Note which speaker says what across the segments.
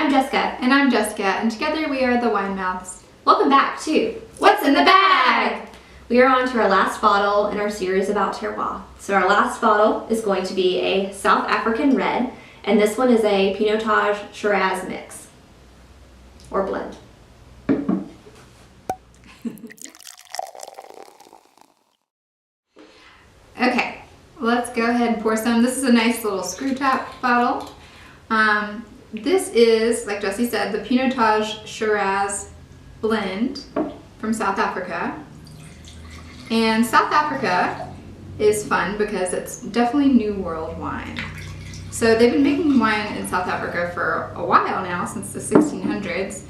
Speaker 1: I'm Jessica.
Speaker 2: And I'm Jessica, and together we are the Wine Mouths.
Speaker 1: Welcome back to What's in the Bag? We are on to our last bottle in our series about terroir. So our last bottle is going to be a South African red, and this one is a Pinotage Shiraz mix, or blend.
Speaker 2: Okay, let's go ahead and pour some. This is a nice little screw top bottle. This is, like Jessie said, the Pinotage Shiraz blend from South Africa. And South Africa is fun because it's definitely New World wine. So they've been making wine in South Africa for a while now, since the 1600s,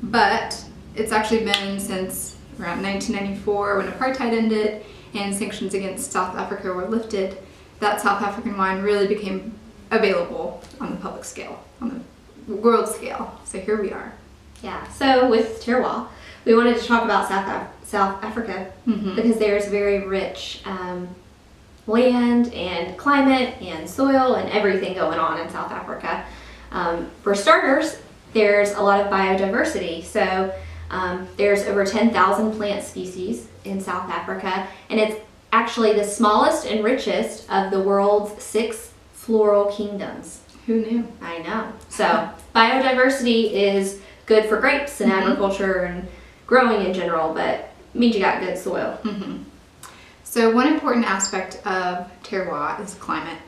Speaker 2: but it's actually been since around 1994 when apartheid ended and sanctions against South Africa were lifted, that South African wine really became available on the public scale, on the world scale. So here we are.
Speaker 1: Yeah, so with terroir, we wanted to talk about South Africa because there's very rich land and climate and soil and everything going on in South Africa. For starters, there's a lot of biodiversity. So there's over 10,000 plant species in South Africa, and it's actually the smallest and richest of the world's 6 floral kingdoms.
Speaker 2: Who knew?
Speaker 1: I know. So biodiversity is good for grapes and agriculture and growing in general, but it means you got good soil.
Speaker 2: So one important aspect of terroir is climate.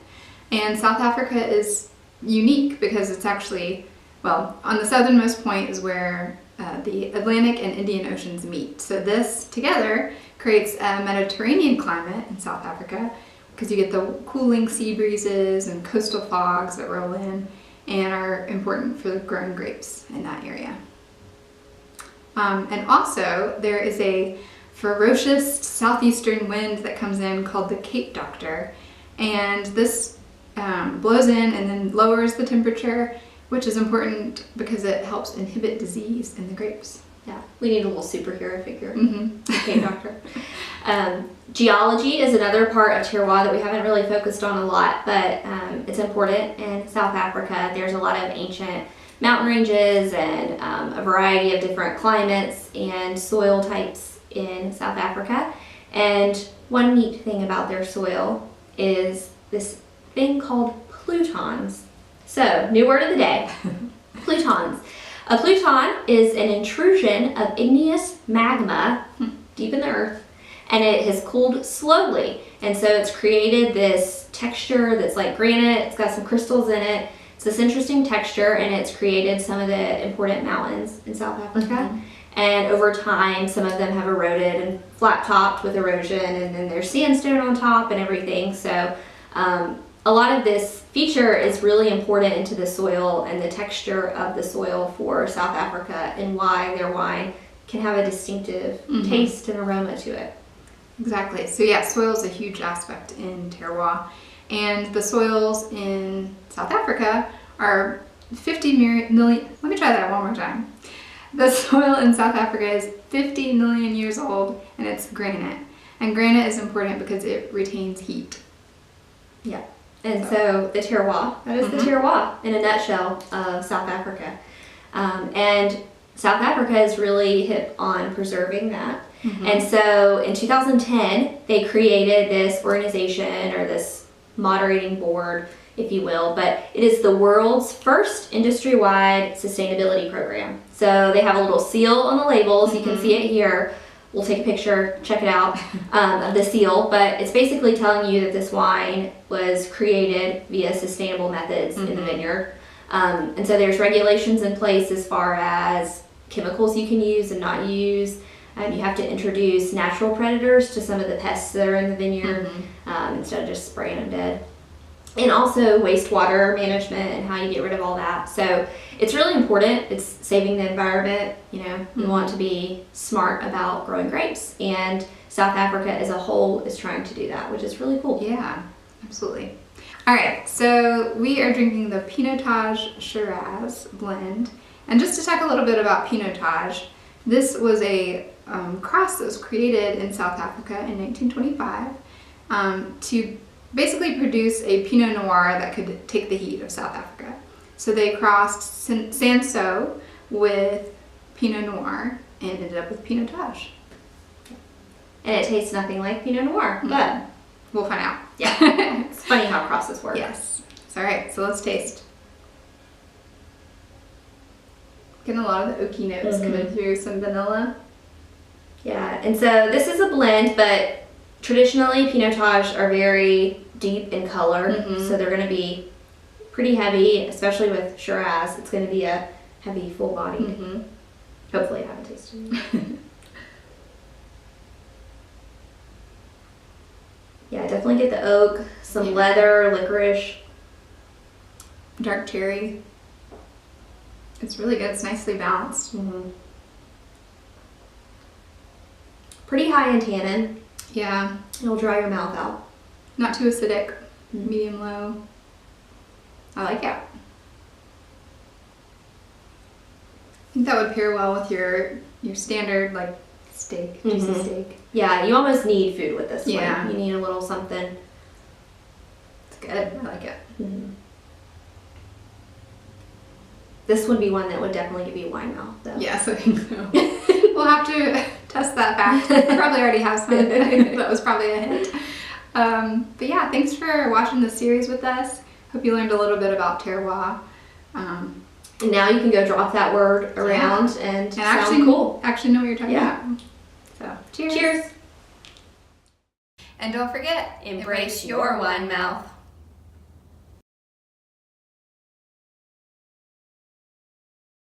Speaker 2: And South Africa is unique because it's actually, well, on the southernmost point is where the Atlantic and Indian Oceans meet. So this together creates a Mediterranean climate in South Africa because you get the cooling sea breezes and coastal fogs that roll in and are important for growing grapes in that area. And also there is a ferocious southeastern wind that comes in called the Cape Doctor, and this blows in and then lowers the temperature, which is important because it helps inhibit disease in the grapes.
Speaker 1: Yeah, we need a little superhero figure. Cape Doctor. Geology is another part of terroir that we haven't really focused on a lot, but it's important in South Africa. There's a lot of ancient mountain ranges and a variety of different climates and soil types in South Africa. And one neat thing about their soil is this thing called plutons. So, new word of the day, plutons. A pluton is an intrusion of igneous magma deep in the earth, and it has cooled slowly. And so it's created this texture that's like granite. It's got some crystals in it. It's this interesting texture, and it's created some of the important mountains in South Africa. And over time, some of them have eroded and flat-topped with erosion, and then there's sandstone on top and everything. So a lot of this feature is really important into the soil and the texture of the soil for South Africa and why their wine can have a distinctive taste and aroma to it.
Speaker 2: Exactly. So yeah, soil is a huge aspect in terroir. And the soils in South Africa are 50 million, let me try that one more time. The soil in South Africa is 50 million years old, and it's granite. And granite is important because it retains heat.
Speaker 1: Yeah. And so the terroir, that is the terroir in a nutshell of South Africa. And South Africa is really hip on preserving that. And so in 2010, they created this organization, or this moderating board, if you will, but it is the world's first industry-wide sustainability program. So they have a little seal on the labels. You can see it here. We'll take a picture, check it out, of the seal, but it's basically telling you that this wine was created via sustainable methods in the vineyard. And so there's regulations in place as far as chemicals you can use and not use. You have to introduce natural predators to some of the pests that are in the vineyard instead of just spraying them dead. And also wastewater management and how you get rid of all that. So it's really important. It's saving the environment. You know, we want to be smart about growing grapes, and South Africa as a whole is trying to do that, which is really cool.
Speaker 2: Yeah, absolutely. All right, so we are drinking the Pinotage Shiraz blend. And just to talk a little bit about Pinotage, this was a cross that was created in South Africa in 1925 to basically produce a Pinot Noir that could take the heat of South Africa. So they crossed Sanso with Pinot Noir and ended up with Pinotage.
Speaker 1: And it tastes nothing like Pinot Noir, but
Speaker 2: we'll find out.
Speaker 1: yeah, it's funny how crosses work.
Speaker 2: Yes. All right, so let's taste. Getting a lot of the oaky notes coming through, some vanilla.
Speaker 1: Yeah, and so this is a blend, but traditionally Pinotage are very deep in color, so they're going to be pretty heavy, especially with Shiraz. It's going to be a heavy, full-bodied. Hopefully I haven't tasted it. Yeah, definitely get the oak, some leather, licorice.
Speaker 2: Dark cherry. It's really good. It's nicely balanced.
Speaker 1: Pretty high in tannin.
Speaker 2: Yeah.
Speaker 1: It'll dry your mouth out.
Speaker 2: Not too acidic. Medium low. I like it. I think that would pair well with your standard like steak, juicy steak.
Speaker 1: Yeah, you almost need food with this
Speaker 2: Yeah.
Speaker 1: one. You need a little something.
Speaker 2: It's good. I like it.
Speaker 1: This would be one that would definitely give you wine mouth, though.
Speaker 2: Yes, I think so. We'll have to test that fact. Probably already have some. That was probably a hint. But yeah, thanks for watching this series with us. Hope you learned a little bit about terroir.
Speaker 1: And now you can go drop that word around and sound
Speaker 2: actually
Speaker 1: cool.
Speaker 2: Actually know what you're talking about. So, cheers.
Speaker 1: Cheers.
Speaker 2: And don't forget,
Speaker 3: Embrace your wine mouth.